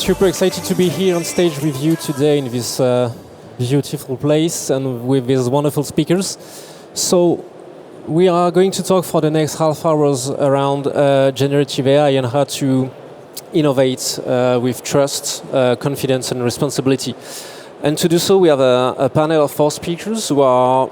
super excited to be here on stage with you today in this beautiful place and with these wonderful speakers. So we are going to talk for the next half hours around generative AI and how to innovate with trust, confidence and responsibility. And to do so, we have a panel of 4 speakers who are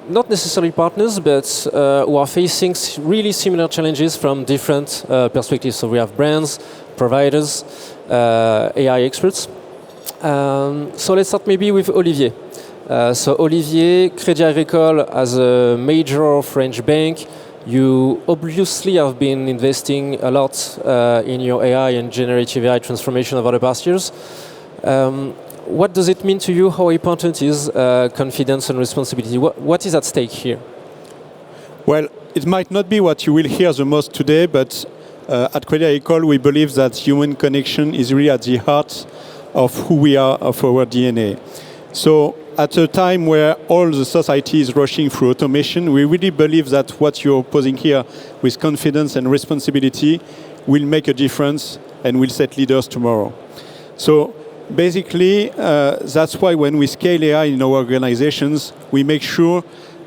not necessarily partners, but who are facing really similar challenges from different perspectives. So we have brands, providers, AI experts. So let's start maybe with Olivier. So Olivier, Crédit Agricole as a major French bank, you obviously have been investing a lot in your AI and generative AI transformation over the past years. What does it mean to you? How important is confidence and responsibility? What is at stake here? Well, it might not be what you will hear the most today, but at Crédit Agricole, we believe that human connection is really at the heart of who we are, of our DNA. So at a time where all the society is rushing through automation, we really believe that what you're posing here with confidence and responsibility will make a difference and will set leaders tomorrow. So basically, that's why when we scale AI in our organizations, we make sure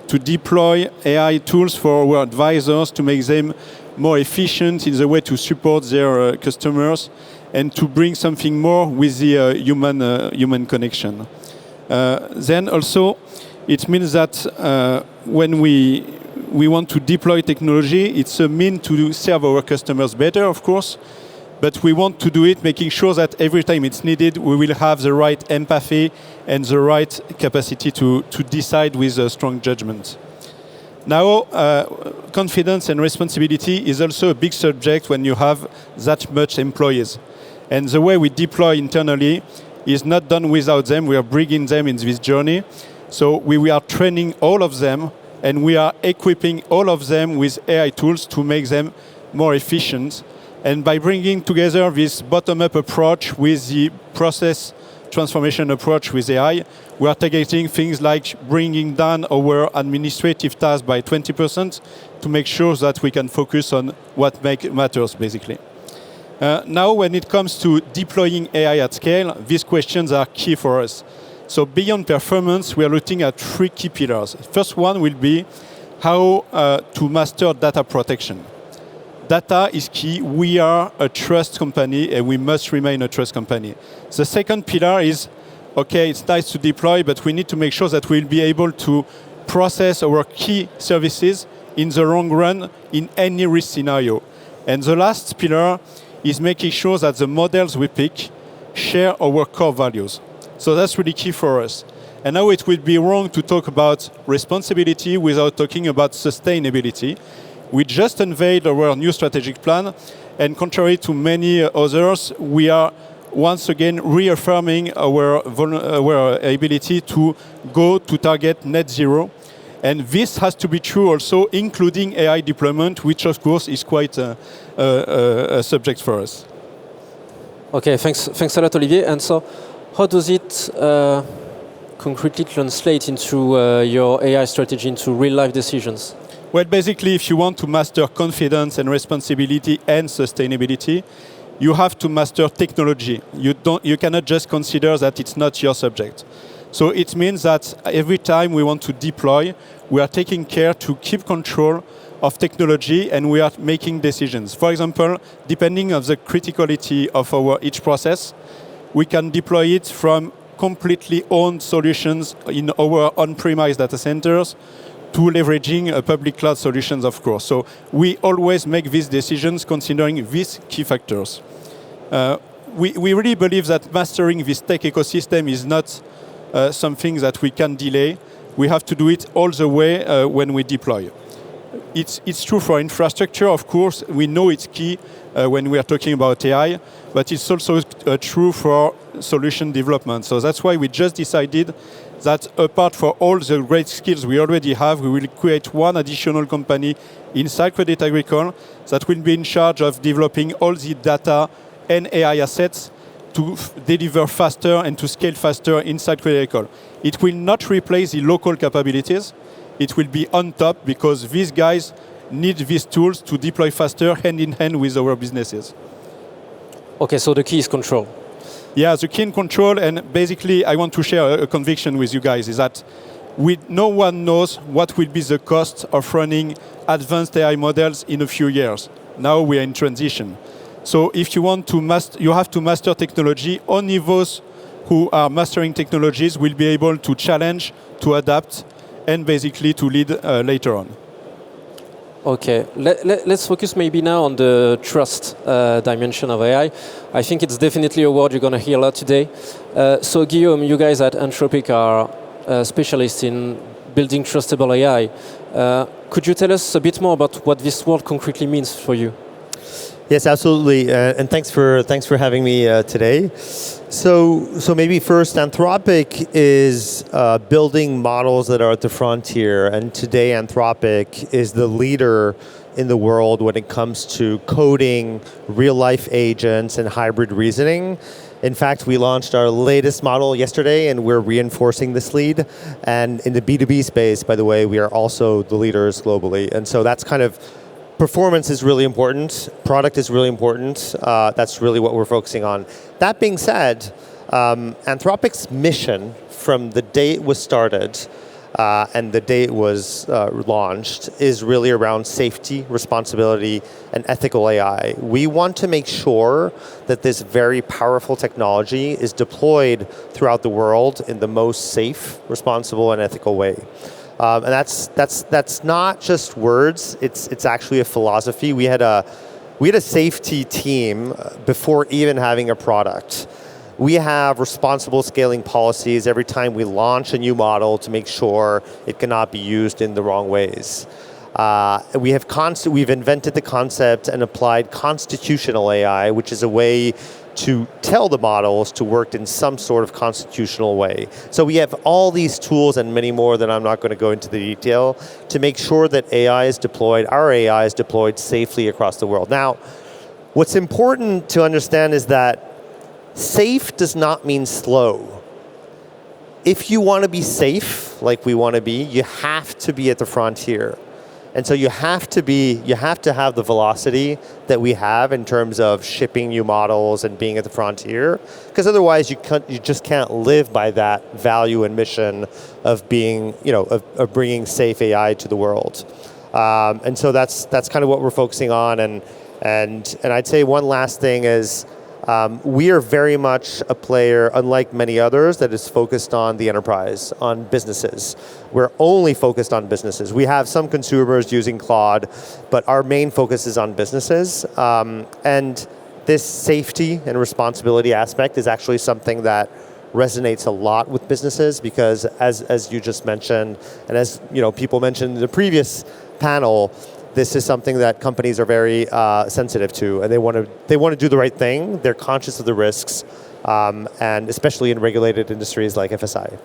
to deploy AI tools for our advisors to make them more efficient in the way to support their customers and to bring something more with the human connection. Then also, it means that when we want to deploy technology, it's a means to serve our customers better, of course, but we want to do it making sure that every time it's needed, we will have the right empathy and the right capacity to decide with a strong judgment. Now, confidence and responsibility is also a big subject when you have that much employees. And the way we deploy internally is not done without them. We are bringing them in this journey. So we are training all of them, and we are equipping all of them with AI tools to make them more efficient. And by bringing together this bottom-up approach with the process transformation approach with AI, we are targeting things like bringing down our administrative tasks by 20% to make sure that we can focus on what matters, basically. Now, when it comes to deploying AI at scale, these questions are key for us. So beyond performance, we are looking at 3 key pillars. First one will be how to master data protection. Data is key. We are a trust company, and we must remain a trust company. The second pillar is, okay, it's nice to deploy, but we need to make sure that we'll be able to process our key services in the long run in any risk scenario. And the last pillar is making sure that the models we pick share our core values. So that's really key for us. And now it would be wrong to talk about responsibility without talking about sustainability. We just unveiled our new strategic plan, and contrary to many others, we are once again reaffirming our ability to go to target net zero. And this has to be true also, including AI deployment, which of course is quite a subject for us. Okay, thanks a lot, Olivier. And so, how does it concretely translate into your AI strategy, into real-life decisions? Well, basically, if you want to master confidence and responsibility and sustainability, you have to master technology. You cannot just consider that it's not your subject. So it means that every time we want to deploy, we are taking care to keep control of technology, and we are making decisions. For example, depending on the criticality of each process, we can deploy it from completely owned solutions in our on-premise data centers to leveraging public cloud solutions, of course. So we always make these decisions considering these key factors. We really believe that mastering this tech ecosystem is not something that we can delay. We have to do it all the way when we deploy. It's true for infrastructure, of course. We know it's key when we are talking about AI, but it's also true for solution development. So that's why we just decided that apart from all the great skills we already have, we will create one additional company inside Crédit Agricole that will be in charge of developing all the data and AI assets to deliver faster and to scale faster inside Crédit Agricole. It will not replace the local capabilities. It will be on top because these guys need these tools to deploy faster hand in hand with our businesses. Okay, so the key is control. Yeah, the key and control, and basically I want to share a conviction with you guys, is that no one knows what will be the cost of running advanced AI models in a few years. Now we are in transition. So if you want to you have to master technology. Only those who are mastering technologies will be able to challenge, to adapt, and basically to lead later on. Okay, let's focus maybe now on the trust dimension of AI. I think it's definitely a word you're going to hear a lot today. So Guillaume, you guys at Anthropic are specialists in building trustable AI. Could you tell us a bit more about what this word concretely means for you? Yes, absolutely, and thanks for having me today. So maybe first, Anthropic is building models that are at the frontier, and today Anthropic is the leader in the world when it comes to coding real-life agents and hybrid reasoning. In fact, we launched our latest model yesterday, and we're reinforcing this lead. And in the B2B space, by the way, we are also the leaders globally, and so that's kind of performance is really important. Product is really important. That's really what we're focusing on. That being said, Anthropic's mission from the day it was started and the day it was launched is really around safety, responsibility, and ethical AI. We want to make sure that this very powerful technology is deployed throughout the world in the most safe, responsible, and ethical way. And that's not just words. It's actually a philosophy. We had a safety team before even having a product. We have responsible scaling policies every time we launch a new model to make sure it cannot be used in the wrong ways. We've invented the concept and applied constitutional AI, which is a way to tell the models to work in some sort of constitutional way. So we have all these tools and many more that I'm not going to go into the detail to make sure that our AI is deployed safely across the world. Now, what's important to understand is that safe does not mean slow. If you want to be safe, like we want to be, you have to be at the frontier. And so you have to have the velocity that we have in terms of shipping new models and being at the frontier, because otherwise you just can't live by that value and mission of being, of bringing safe AI to the world. And so that's kind of what we're focusing on. And I'd say one last thing is, we are very much a player, unlike many others, that is focused on the enterprise, on businesses. We're only focused on businesses. We have some consumers using Claude, but our main focus is on businesses. And this safety and responsibility aspect is actually something that resonates a lot with businesses, because as you just mentioned, and as people mentioned in the previous panel, this is something that companies are very sensitive to, and they want to do the right thing. They're conscious of the risks, and especially in regulated industries like FSI.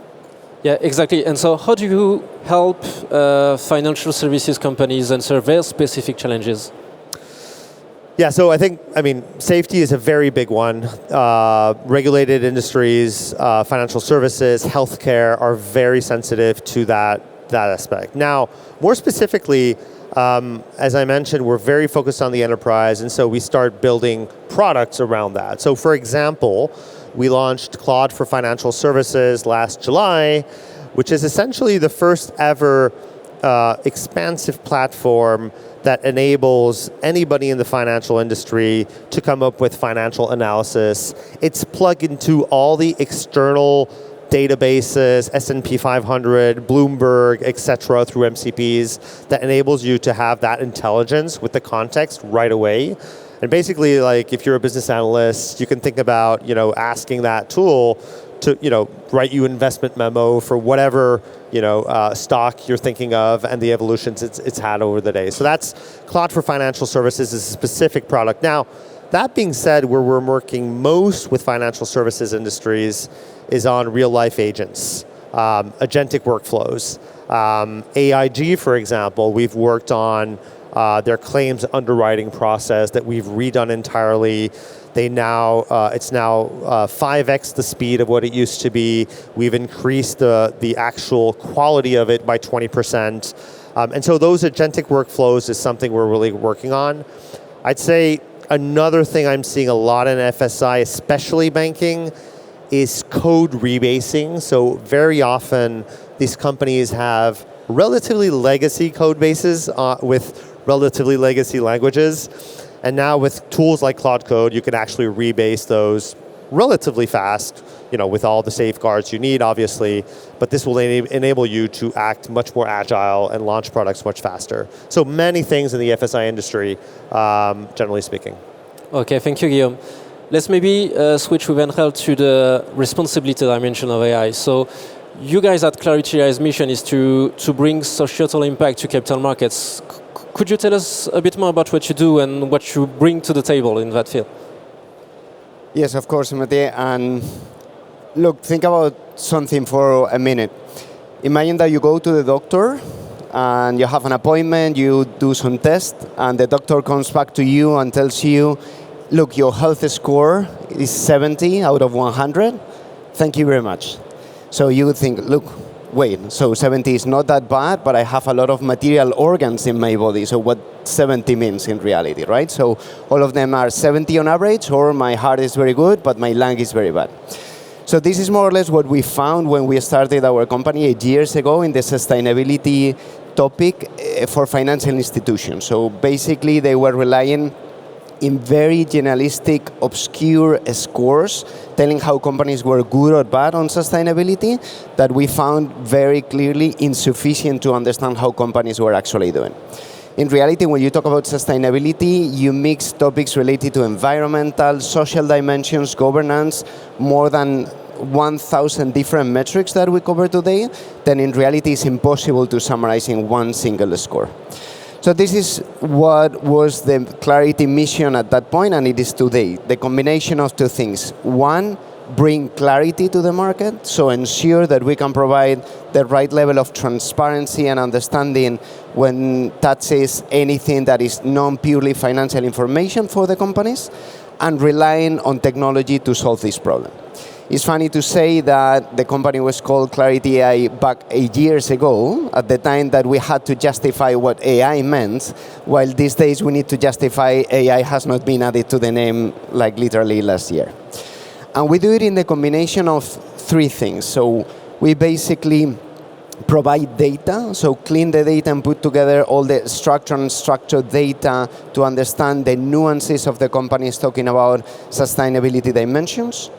Yeah, exactly. And so how do you help financial services companies answer their specific challenges? Yeah, so I mean, safety is a very big one. Regulated industries, financial services, healthcare are very sensitive to that aspect. Now, more specifically, as I mentioned, we're very focused on the enterprise, and so we start building products around that. So for example, we launched Claude for Financial Services last July, which is essentially the first ever expansive platform that enables anybody in the financial industry to come up with financial analysis. It's plugged into all the external databases, S&P 500, Bloomberg, et cetera, through MCPs, that enables you to have that intelligence with the context right away. And basically, like, if you're a business analyst, you can think about, asking that tool to, write you an investment memo for whatever, stock you're thinking of and the evolutions it's had over the day. So that's Claude for Financial Services is a specific product. Now, that being said, where we're working most with financial services industries is on real-life agents, agentic workflows. AIG, for example, we've worked on their claims underwriting process that we've redone entirely. It's now 5x the speed of what it used to be. We've increased the actual quality of it by 20%. And so those agentic workflows is something we're really working on. I'd say Another thing I'm seeing a lot in FSI, especially banking, is code rebasing. So very often these companies have relatively legacy code bases with relatively legacy languages. And now with tools like Cloud Code, you can actually rebase those relatively fast, with all the safeguards you need, obviously, but this will enable you to act much more agile and launch products much faster. So many things in the FSI industry, generally speaking. Okay, thank you, Guillaume. Let's maybe switch with Angel to the responsibility dimension of AI. So you guys at Clarity AI's mission is to bring societal impact to capital markets. Could you tell us a bit more about what you do and what you bring to the table in that field? Yes, of course, Mathieu. And look, think about something for a minute. Imagine that you go to the doctor and you have an appointment, you do some tests, and the doctor comes back to you and tells you, look, your health score is 70 out of 100. Thank you very much. So you would think, look, wait, so 70 is not that bad, but I have a lot of material organs in my body. So what 70 means in reality, right? So all of them are 70 on average, or my heart is very good, but my lung is very bad. So this is more or less what we found when we started our company 8 years ago in the sustainability topic for financial institutions. So basically they were relying in very generalistic, obscure scores, telling how companies were good or bad on sustainability, that we found very clearly insufficient to understand how companies were actually doing. In reality, when you talk about sustainability, you mix topics related to environmental, social dimensions, governance, more than 1,000 different metrics that we cover today, then in reality it's impossible to summarize in one single score. So this is what was the Clarity mission at that point, and it is today. The combination of two things. One, bring clarity to the market, so ensure that we can provide the right level of transparency and understanding when touches anything that is non-purely financial information for the companies, and relying on technology to solve this problem. It's funny to say that the company was called Clarity AI back 8 years ago, at the time that we had to justify what AI meant, while these days we need to justify AI has not been added to the name like literally last year. And we do it in the combination of three things. So we basically provide data, so clean the data and put together all the structured and unstructured data to understand the nuances of the companies talking about sustainability dimensions.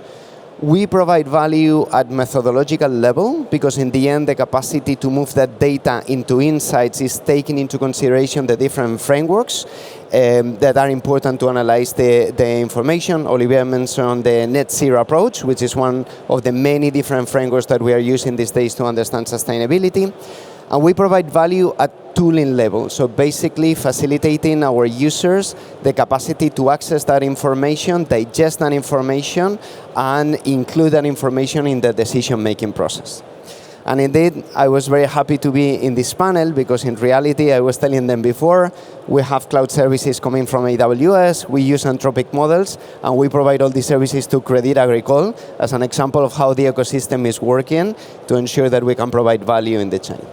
We provide value at methodological level because in the end the capacity to move that data into insights is taking into consideration the different frameworks that are important to analyze the information. Olivier mentioned the net zero approach, which is one of the many different frameworks that we are using these days to understand sustainability. And we provide value at tooling level, so basically facilitating our users the capacity to access that information, digest that information, and include that information in the decision-making process. And indeed, I was very happy to be in this panel because in reality, I was telling them before, we have cloud services coming from AWS, we use Anthropic models, and we provide all these services to Crédit Agricole as an example of how the ecosystem is working to ensure that we can provide value in the chain.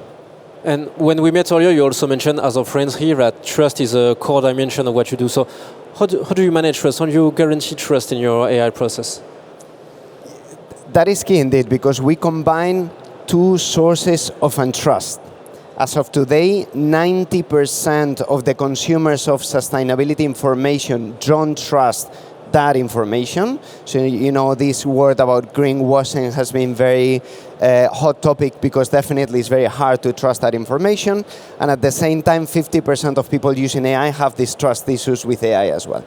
And when we met earlier, you also mentioned, as our friends here, that trust is a core dimension of what you do. So how do you manage trust? How do you guarantee trust in your AI process? That is key indeed, because we combine two sources of untrust. As of today, 90% of the consumers of sustainability information don't trust that information. So, this word about greenwashing has been very hot topic because definitely it's very hard to trust that information. And at the same time, 50% of people using AI have these trust issues with AI as well.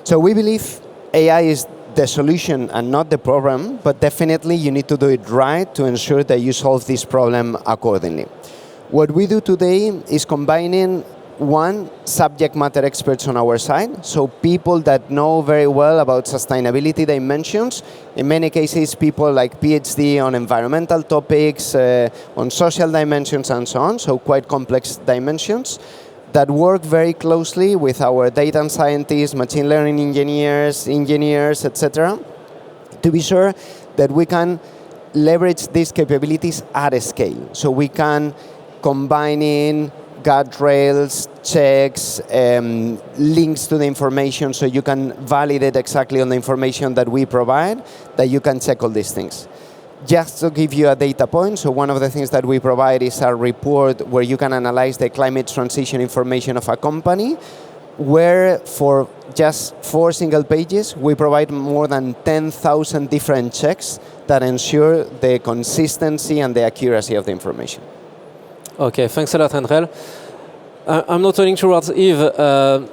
So we believe AI is the solution and not the problem, but definitely you need to do it right to ensure that you solve this problem accordingly. What we do today is combining one, subject matter experts on our side, so people that know very well about sustainability dimensions. In many cases, people like PhD on environmental topics, on social dimensions and so on, so quite complex dimensions that work very closely with our data scientists, machine learning engineers, etc., to be sure that we can leverage these capabilities at a scale. So we can combine in guardrails, checks, links to the information so you can validate exactly on the information that we provide, that you can check all these things. Just to give you a data point, so one of the things that we provide is a report where you can analyze the climate transition information of a company, where for just 4 single pages, we provide more than 10,000 different checks that ensure the consistency and the accuracy of the information. Okay, thanks a lot, Angel. I'm now turning towards Yves.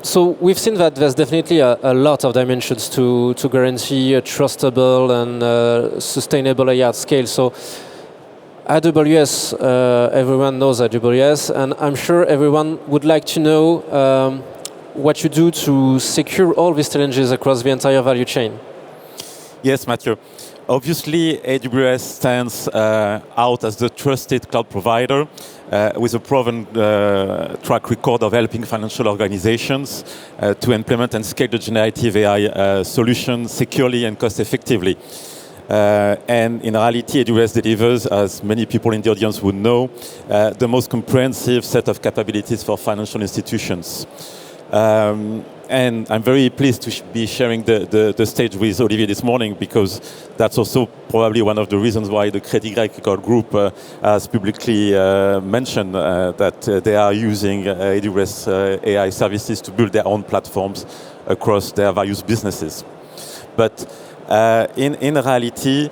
So we've seen that there's definitely a lot of dimensions to guarantee a trustable and sustainable AI at scale. So AWS, everyone knows AWS, and I'm sure everyone would like to know what you do to secure all these challenges across the entire value chain. Yes, Mathieu. Obviously, AWS stands out as the trusted cloud provider with a proven track record of helping financial organizations to implement and scale the generative AI solution securely and cost effectively. And in reality, AWS delivers, as many people in the audience would know, the most comprehensive set of capabilities for financial institutions. And I'm very pleased to be sharing the stage with Olivier this morning, because that's also probably one of the reasons why the Crédit Agricole Group has publicly mentioned that they are using AWS AI services to build their own platforms across their various businesses. But in reality,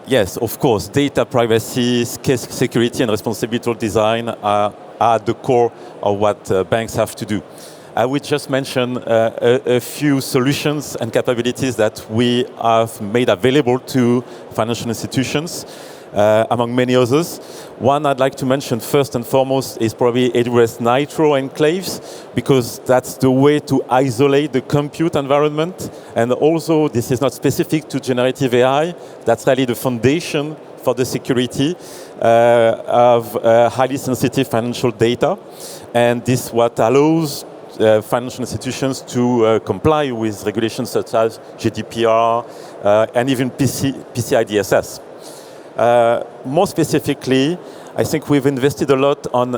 yes, of course, data privacy, security, and responsible design are at the core of what banks have to do. I would just mention a few solutions and capabilities that we have made available to financial institutions, among many others. One I'd like to mention first and foremost is probably AWS Nitro Enclaves, because that's the way to isolate the compute environment. And also, this is not specific to generative AI. That's really the foundation for the security of highly sensitive financial data. And this what allows financial institutions to comply with regulations such as GDPR and even PCI DSS. More specifically, I think we've invested a lot on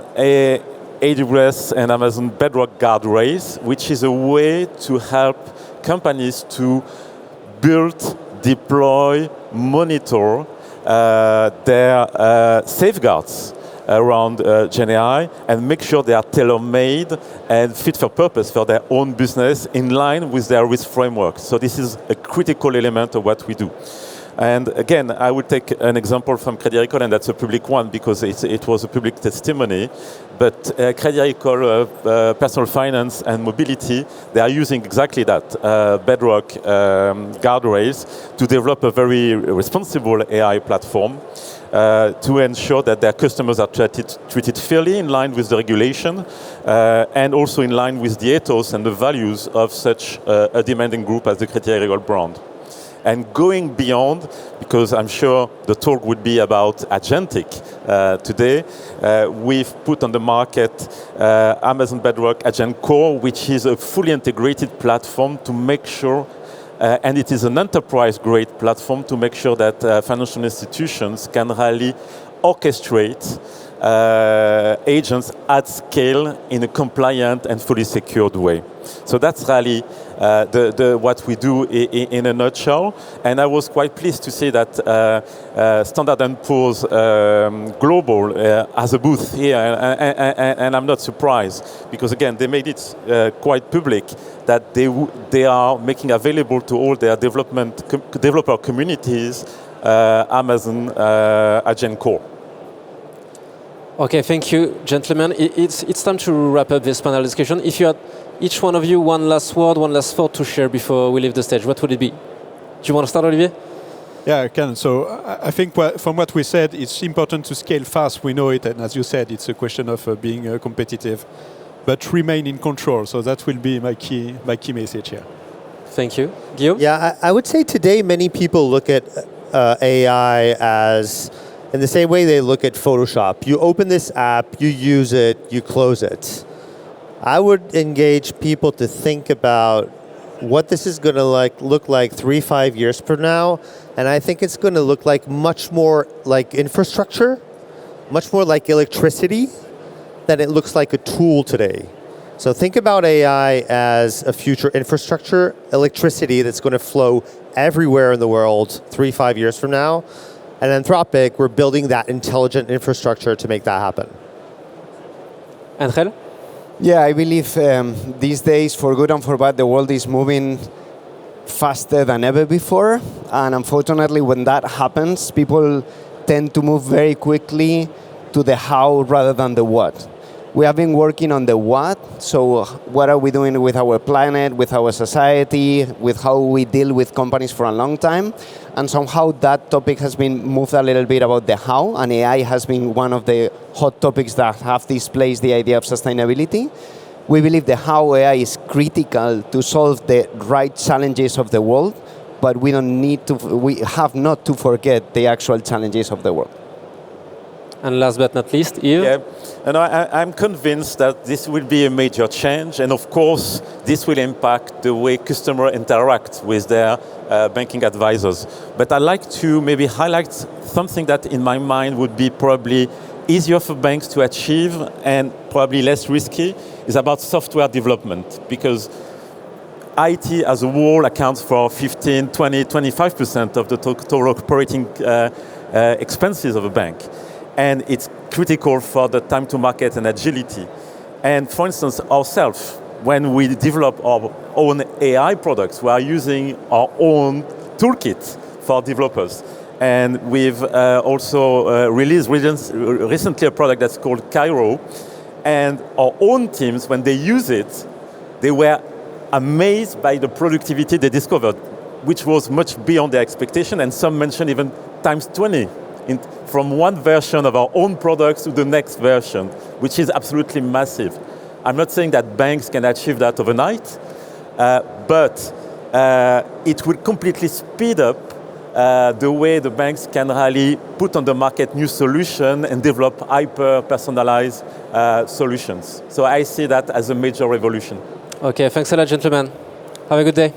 AWS and Amazon Bedrock Guardrails, which is a way to help companies to build, deploy, monitor their safeguards around GenAI and make sure they are tailor-made and fit for purpose for their own business in line with their risk framework. So this is a critical element of what we do. And again, I would take an example from Crédit Agricole, and that's a public one because it was a public testimony. But Crédit Agricole Personal Finance and Mobility, they are using exactly that, Bedrock Guardrails, to develop a very responsible AI platform to ensure that their customers are treated fairly in line with the regulation and also in line with the ethos and the values of such a demanding group as the Crédit Agricole brand. And going beyond, because I'm sure the talk would be about agentic today, we've put on the market Amazon Bedrock Agent Core, which is a fully integrated platform to make sure, and it is an enterprise-grade platform to make sure that financial institutions can really orchestrate agents at scale in a compliant and fully secured way. So that's really what we do in a nutshell. And I was quite pleased to see that Standard & Poor's Global has a booth here, and I'm not surprised, because again, they made it quite public that they are making available to all their developer communities Amazon Agent Core. Okay, thank you, gentlemen. It's time to wrap up this panel discussion. If you had each one of you one last word, one last thought to share before we leave the stage, what would it be? Do you want to start, Olivier? Yeah, I can. So I think from what we said, it's important to scale fast. We know it, and as you said, it's a question of being competitive, but remain in control. So that will be my key message here. Thank you. Guillaume? Yeah, I would say today many people look at AI as in the same way they look at Photoshop. You open this app, you use it, you close it. I would engage people to think about what this is going to look like 3-5 years from now, and I think it's going to look like much more like infrastructure, much more like electricity that it looks like a tool today. So think about AI as a future infrastructure, electricity that's going to flow everywhere in the world 3-5 years from now. And Anthropic, we're building that intelligent infrastructure to make that happen. Angel? Yeah, I believe these days, for good and for bad, the world is moving faster than ever before. And unfortunately, when that happens, people tend to move very quickly to the how rather than the what. We have been working on the what, so what are we doing with our planet, with our society, with how we deal with companies for a long time, and somehow that topic has been moved a little bit about the how, and AI has been one of the hot topics that have displaced the idea of sustainability. We believe the how AI is critical to solve the right challenges of the world, but we have not to forget the actual challenges of the world. And last but not least, Yves? Yeah, and I'm convinced that this will be a major change, and of course, this will impact the way customers interact with their banking advisors. But I'd like to maybe highlight something that in my mind would be probably easier for banks to achieve and probably less risky, is about software development, because IT as a whole accounts for 15, 20, 25% of the total operating expenses of a bank. And it's critical for the time to market and agility. And for instance, ourselves, when we develop our own AI products, we are using our own toolkit for developers. And we've also released recently a product that's called Cairo. And our own teams, when they use it, they were amazed by the productivity they discovered, which was much beyond their expectation, and some mentioned even times 20. From one version of our own products to the next version, which is absolutely massive. I'm not saying that banks can achieve that overnight, but it will completely speed up the way the banks can really put on the market new solutions and develop hyper-personalized solutions. So I see that as a major revolution. Okay, thanks a lot, gentlemen. Have a good day.